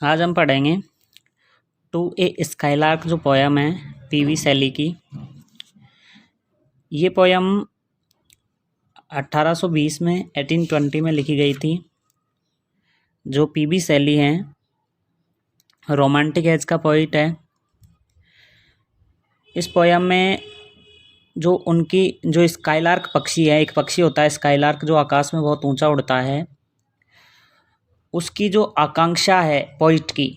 आज हम पढ़ेंगे टू ए स्काईलार्क जो पोयम है पीवी शैली की। ये पोयम 1820 में 1820 में लिखी गई थी। जो पीवी शैली हैं रोमांटिक एज का पोइट है। इस पोयम में जो उनकी जो स्काईलार्क पक्षी है, एक पक्षी होता है स्काईलार्क जो आकाश में बहुत ऊंचा उड़ता है, उसकी जो आकांक्षा है पोइट की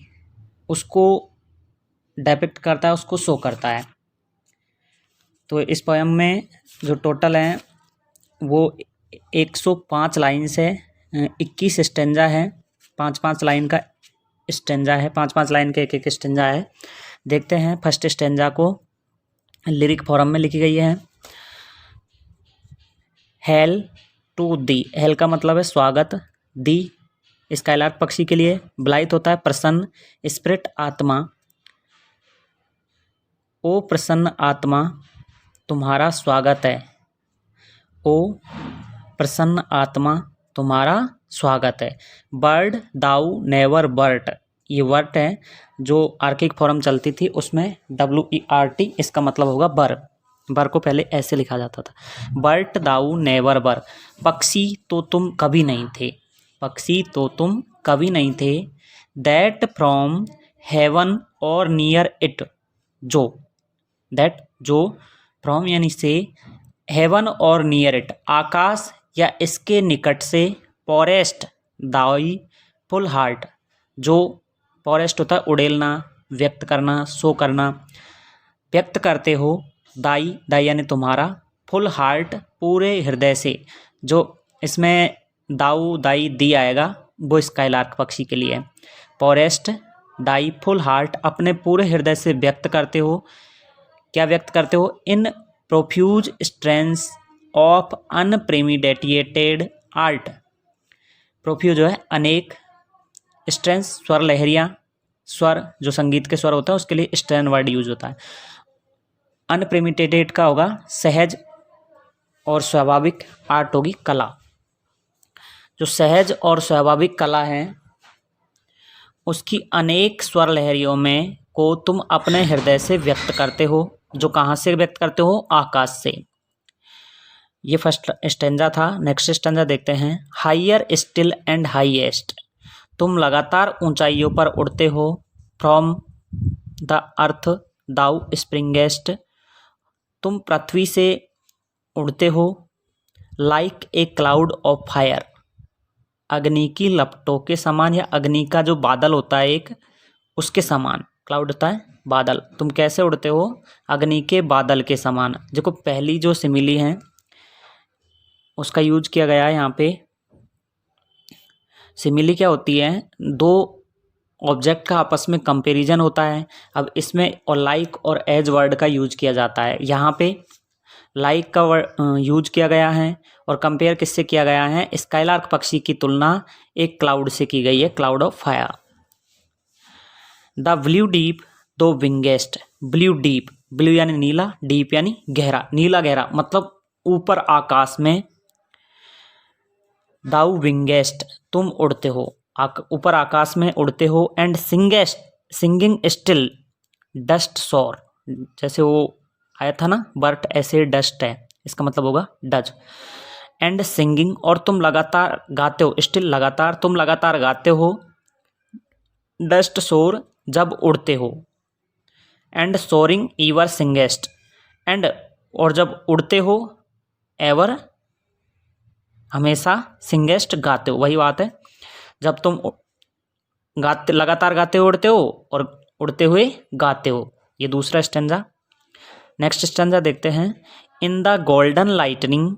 उसको डिपिक्ट करता है, उसको शो करता है। तो इस पोयम में जो टोटल है वो 105 लाइन्स है, 21 स्टेंजा है, 5-5 लाइन का स्टेंजा है, 5-5 लाइन के एक स्टेंजा है। देखते हैं फर्स्ट स्टेंजा को। लिरिक फॉर्म में लिखी गई है। हेल टू दी, हेल का मतलब है स्वागत, दी स्काईलार्क पक्षी के लिए, ब्लाइथ होता है प्रसन्न, स्पिरिट आत्मा। ओ प्रसन्न आत्मा तुम्हारा स्वागत है, ओ प्रसन्न आत्मा तुम्हारा स्वागत है। बर्ड दाउ नेवर बर्ट, ये वर्ट है जो आर्किक फॉर्म चलती थी उसमें WERT इसका मतलब होगा बर। बर को पहले ऐसे लिखा जाता था, बर्ट दाउ नेवर बर, पक्षी तो तुम कभी नहीं थे, पक्षी तो तुम कभी नहीं थे। दैट फ्रॉम हेवन और नियर इट, जो दैट जो फ्रॉम यानी से, हेवन और नियर इट आकाश या इसके निकट से, फॉरेस्ट दाई फुल हार्ट, जो फॉरेस्ट होता है उड़ेलना, व्यक्त करना, शो करना, व्यक्त करते हो। दाई दाई यानी तुम्हारा, फुल हार्ट पूरे हृदय से, जो इसमें दाऊ दाई दी आएगा वो स्काईलार्क पक्षी के लिए। फॉरेस्ट दाई फुल हार्ट अपने पूरे हृदय से व्यक्त करते हो। क्या व्यक्त करते हो? In profuse strains of unpremeditated art. Profuse जो है अनेक, स्ट्रेंस स्वर लहरियाँ, स्वर जो संगीत के स्वर होता है उसके लिए स्ट्रेन वर्ड यूज होता है। अनप्रेमिडेटेड का होगा सहज और स्वाभाविक, आर्ट होगी कला। जो सहज और स्वाभाविक कला है उसकी अनेक स्वर लहरियों में को तुम अपने हृदय से व्यक्त करते हो। जो कहाँ से व्यक्त करते हो? आकाश से। ये फर्स्ट स्टेंजा था। नेक्स्ट स्टेंजा देखते हैं। हायर स्टिल एंड हाईएस्ट, तुम लगातार ऊंचाइयों पर उड़ते हो। फ्रॉम द अर्थ दाउ स्प्रिंगेस्ट, तुम पृथ्वी से उड़ते हो। Like a cloud of fire, अग्नि की लपटों के समान, या अग्नि का जो बादल होता है एक, उसके समान। क्लाउड होता है बादल, तुम कैसे उड़ते हो? अग्नि के बादल के समान। देखो पहली जो सिमिली है उसका यूज किया गया है यहाँ पे। सिमिली क्या होती है? दो ऑब्जेक्ट का आपस में कंपैरिजन होता है। अब इसमें और लाइक और एज वर्ड का यूज किया जाता है। यहाँ पे लाइक का वर्ड यूज किया गया है और कंपेयर किससे किया गया है? स्काईलार्क पक्षी की तुलना एक क्लाउड से की गई है, cloud of fire. The blue deep दो विंगेस्ट, ब्लू डीप, ब्लू यानी नीला, डीप यानी गहरा, नीला गहरा मतलब ऊपर आकाश में। दाउ विंगेस्ट, तुम उड़ते हो, ऊपर आकाश में उड़ते हो। एंड सिंगेस्ट, सिंगिंग स्टिल, डस्ट शोर, जैसे वो आया था ना बर्ट, ऐसे डस्ट है, इसका मतलब होगा डज। एंड सिंगिंग, और तुम लगातार गाते हो, स्टिल लगातार, तुम लगातार गाते हो। डस्ट शोर, जब उड़ते हो। And soaring ever singest, and और जब उड़ते हो, एवर हमेशा, सिंगेस्ट गाते हो, वही बात है। जब तुम गाते, लगातार गाते हो, उड़ते हो, और उड़ते हुए गाते हो। ये दूसरा स्टेंजा। नेक्स्ट स्टेंजा देखते हैं। In the golden lightning,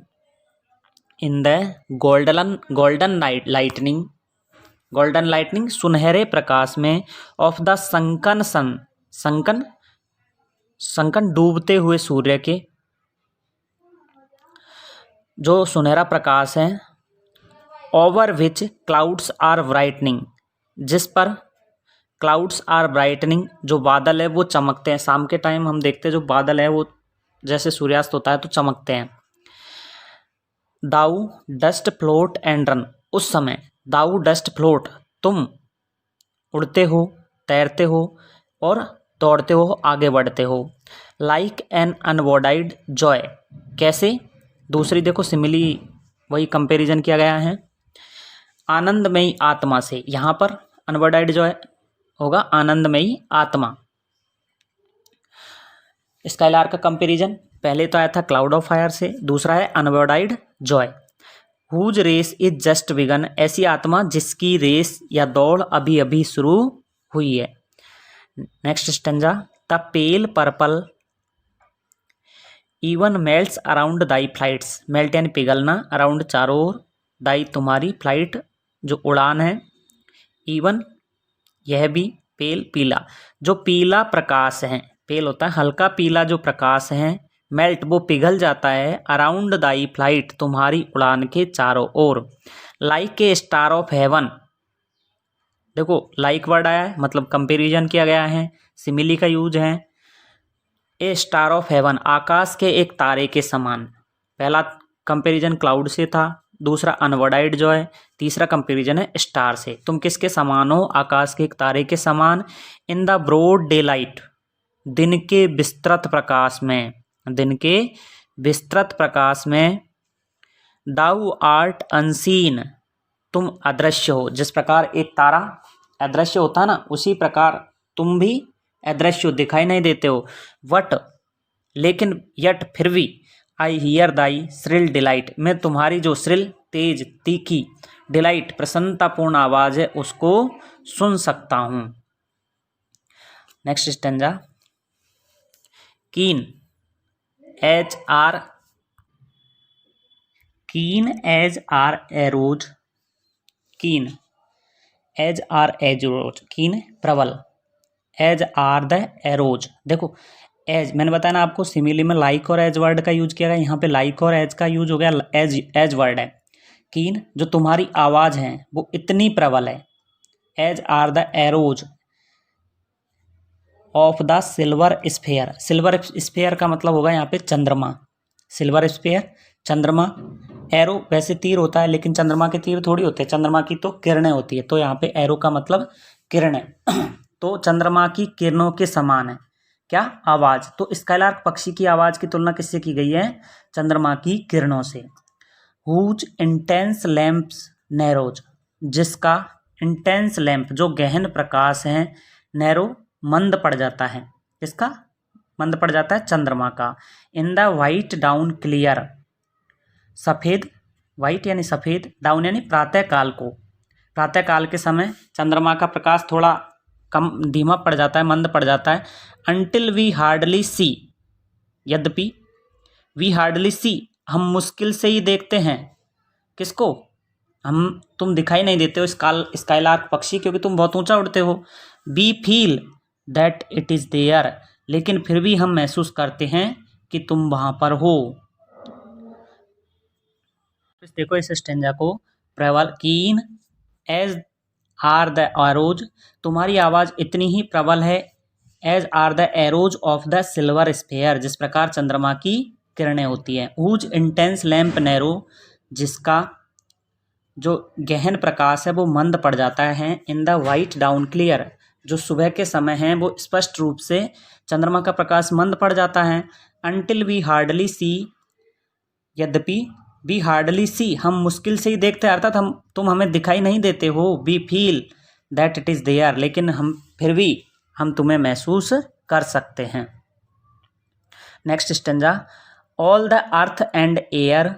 in the golden lightning, golden lightning सुनहरे प्रकाश में। Of the sunken sun, sunken sunken डूबते हुए सूर्य के, जो सुनहरा प्रकाश है। Over which clouds are brightening, जिस पर क्लाउड्स आर ब्राइटनिंग, जो बादल है वो चमकते हैं। शाम के टाइम हम देखते हैं जो बादल है वो जैसे सूर्यास्त होता है तो चमकते हैं। दाउ डस्ट फ्लोट एंड रन, उस समय दाउ डस्ट फ्लोट, तुम उड़ते हो, तैरते हो और दौड़ते हो, आगे बढ़ते हो। लाइक एन अनबॉडाइड जॉय, कैसे? दूसरी देखो सिमिली, वही कंपैरिजन किया गया है आनंदमयी आत्मा से। यहाँ पर अनबॉडाइड जॉय होगा आनंदमयी आत्मा। स्काइलार्क का कंपैरिजन पहले तो आया था क्लाउड ऑफ फायर से, दूसरा है unbodied joy. Whose race is just begun, ऐसी आत्मा जिसकी रेस या दौड़ अभी अभी शुरू हुई है। Next stanza, the pale purple even melts around Dai flights, melt यानी पिघलना, अराउंड चारों ओर, दाई तुम्हारी, फ्लाइट जो उड़ान है, इवन यह भी, पेल पीला, जो पीला प्रकाश है, पेल होता है हल्का पीला जो प्रकाश है, मेल्ट वो पिघल जाता है, अराउंड दाई फ्लाइट तुम्हारी उड़ान के चारों ओर, like a star of heaven. देखो लाइक वर्ड आया है मतलब कंपैरिजन किया गया है, सिमिली का यूज है। ए स्टार ऑफ हेवन, आकाश के एक तारे के समान। पहला कंपैरिजन क्लाउड से था, दूसरा अनवर्डाइड जो है, तीसरा कंपैरिजन है स्टार से। तुम किसके समान हो? आकाश के एक तारे के समान। In the broad daylight, दिन के विस्तृत प्रकाश में, दिन के विस्तृत प्रकाश में। दाउ आर्ट अनसीन, तुम अदृश्य हो। जिस प्रकार एक तारा अदृश्य होता है ना, उसी प्रकार तुम भी अदृश्य हो, दिखाई नहीं देते हो। वट, लेकिन, यट फिर भी, I hear Dai shrill delight, मैं तुम्हारी जो श्रिल तेज तीखी डिलाइट प्रसन्नतापूर्ण आवाज है उसको सुन सकता हूँ। नेक्स्ट स्टेंजा, कीन एज आर, कीन एज आर एरोज, कीन एज आर एरोज, कीन प्रबल, एज आर द एरोज। देखो एज मैंने बताया ना आपको, सिमिली में लाइक और एज वर्ड का यूज किया गया, यहाँ पे लाइक और एज का यूज हो गया, एज वर्ड है। कीन जो तुम्हारी आवाज है वो इतनी प्रबल है, as are the arrows of the silver sphere. Silver sphere का मतलब होगा यहाँ पे चंद्रमा, सिल्वर स्फेयर चंद्रमा। एरो वैसे तीर होता है लेकिन चंद्रमा के तीर थोड़ी होते हैं, चंद्रमा की तो किरणें होती है, तो यहाँ पे एरो का मतलब किरणें। तो चंद्रमा की किरणों के समान है क्या? आवाज। तो स्काइलार्क पक्षी की आवाज की तुलना किससे की गई है? चंद्रमा की किरणों से। हुज इंटेंस लैंप्स नैरोज, जिसका इंटेंस लैंप जो गहन प्रकाश है, नैरो मंद पड़ जाता है, किसका मंद पड़ जाता है? चंद्रमा का। In the white down clear, सफेद, वाइट यानी सफेद, डाउन यानी प्रातःकाल को, प्रातःकाल के समय चंद्रमा का प्रकाश थोड़ा कम धीमा पड़ जाता है, मंद पड़ जाता है। अनटिल वी हार्डली सी, यद्यपि, वी हार्डली सी, हम मुश्किल से ही देखते हैं, किसको? तुम दिखाई नहीं देते हो स्काइलार्क पक्षी, क्योंकि तुम बहुत ऊंचा उड़ते हो। We feel that it is there, लेकिन फिर भी हम महसूस करते हैं कि तुम वहाँ पर हो। देखो इस स्टेंजा को, प्रबल, कीन एज आर द एरोज, तुम्हारी आवाज़ इतनी ही प्रबल है, as are the arrows of the silver sphere, जिस प्रकार चंद्रमा की किरणें होती हैं। हुज इंटेंस लैम्प नैरो, जिसका जो गहन प्रकाश है वो मंद पड़ जाता है। In the white down clear, जो सुबह के समय है वो स्पष्ट रूप से चंद्रमा का प्रकाश मंद पड़ जाता है। अनटिल वी हार्डली सी, यद्यपि, वी हार्डली सी, हम मुश्किल से ही देखते हैं, अर्थात तुम हमें दिखाई नहीं देते हो। We feel that it is there, लेकिन फिर भी हम तुम्हें महसूस कर सकते हैं। Next stanza, all the earth and air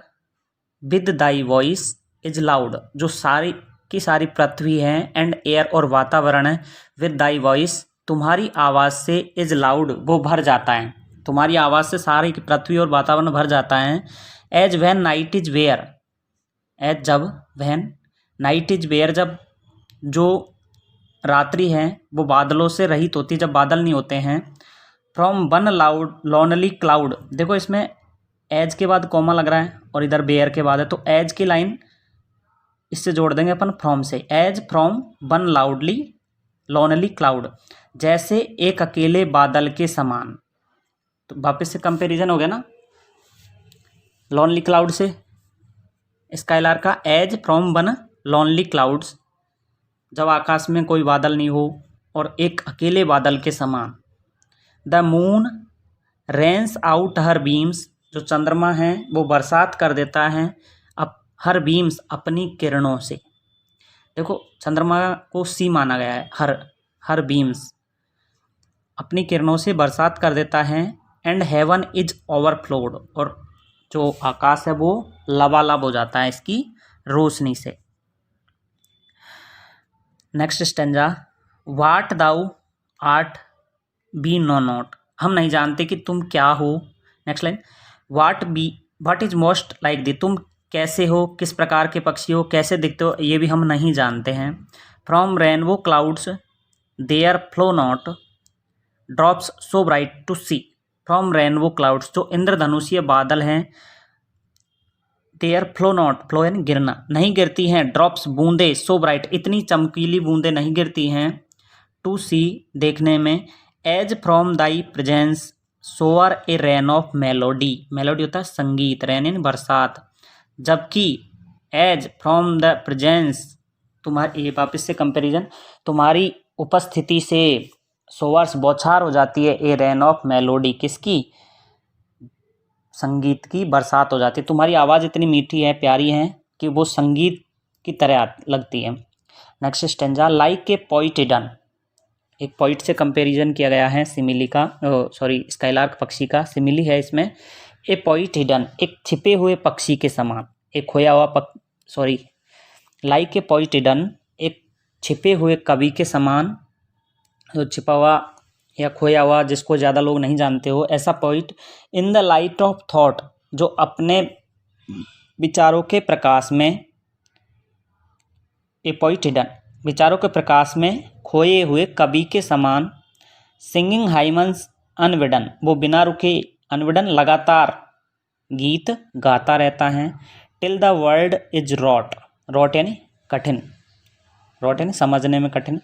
with thy voice is loud, जो सारी की सारी पृथ्वी है, एंड एयर और वातावरण है, विद दाई वॉइस तुम्हारी आवाज़ से, इज लाउड वो भर जाता है, तुम्हारी आवाज़ से सारी की पृथ्वी और वातावरण भर जाता है। As when night is where, as जब, वैन नाइट इज वेयर जब जो रात्रि है वो बादलों से रहित होती है, जब बादल नहीं होते हैं। From one loud lonely cloud, देखो इसमें एज के बाद कॉमा लग रहा है और इधर बेयर के बाद है, तो एज की लाइन इससे जोड़ देंगे अपन फ्रॉम से। As from one loudly lonely cloud, जैसे एक अकेले बादल के समान। तो वापस से कंपैरिजन हो गया ना लॉनली क्लाउड से स्काइलार्क का। As from one lonely clouds जब आकाश में कोई बादल नहीं हो और एक अकेले बादल के समान। The moon rains out her beams, जो चंद्रमा है वो बरसात कर देता है हर बीम्स अपनी किरणों से। देखो चंद्रमा को सी माना गया है, हर बीम्स अपनी किरणों से बरसात कर देता है। एंड हेवन इज ओवरफ्लोड, और जो आकाश है वो लबालब हो जाता है इसकी रोशनी से। Next stanza, what thou art we know not, हम नहीं जानते कि तुम क्या हो। Next line, what is most like thee, तुम कैसे हो, किस प्रकार के पक्षी हो, कैसे दिखते हो, ये भी हम नहीं जानते हैं। From rainbow clouds there flow not drops so bright to see, from rainbow clouds, जो इंद्रधनुषीय बादल हैं, देयर फ्लो नॉट, फ्लो यानी गिरना, नहीं गिरती हैं, ड्रॉप्स बूंदे, सो ब्राइट इतनी चमकीली बूंदे नहीं गिरती हैं, टू सी देखने में, as from thy presence showers a rain of melody, melody होता है संगीत, रेन यानी बरसात, जबकि एज फ्रॉम द प्रेजेंस, तुम्हारी, ये वापस से कंपैरिजन, तुम्हारी उपस्थिति से सोअर्स बौछार हो जाती है, ए रेन ऑफ मेलोडी, किसकी, संगीत की बरसात हो जाती है। तुम्हारी आवाज़ इतनी मीठी है, प्यारी है कि वो संगीत की तरह लगती है। Next stanza, like a poet hidden, एक पोइट से कंपैरिजन किया गया है सिमिली का, स्काइलार्क पक्षी का सिमिली है इसमें। ए पोइट हिडन, एक छिपे हुए पक्षी के समान, एक खोया हुआ लाइक ए पोइट हिडन, एक छिपे हुए कवि के समान, जो छिपा हुआ या खोया हुआ जिसको ज़्यादा लोग नहीं जानते हो, ऐसा poet. In the light of thought, जो अपने विचारों के प्रकाश में, ए पोइट हिडन, विचारों के प्रकाश में खोए हुए कवि के समान। सिंगिंग हाइमन्स अनविडन, वो बिना रुके, अनविडन लगातार गीत गाता रहता है। Till the world is wrought, wrought यानी कठिन, रॉट यानी समझने में कठिन,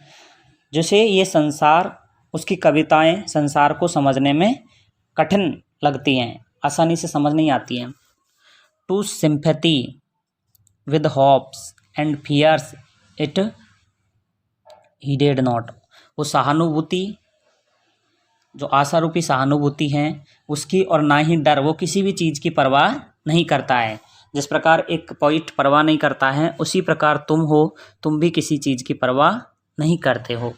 जैसे ये संसार, उसकी कविताएं संसार को समझने में कठिन लगती हैं, आसानी से समझ नहीं आती हैं। To sympathy with hopes and fears it heeded not, वो सहानुभूति, जो आशा रूपी सहानुभूति है उसकी, और ना ही डर, वो किसी भी चीज़ की परवाह नहीं करता है। जिस प्रकार एक पोइट परवाह नहीं करता है, उसी प्रकार तुम हो, तुम भी किसी चीज़ की परवाह नहीं करते हो।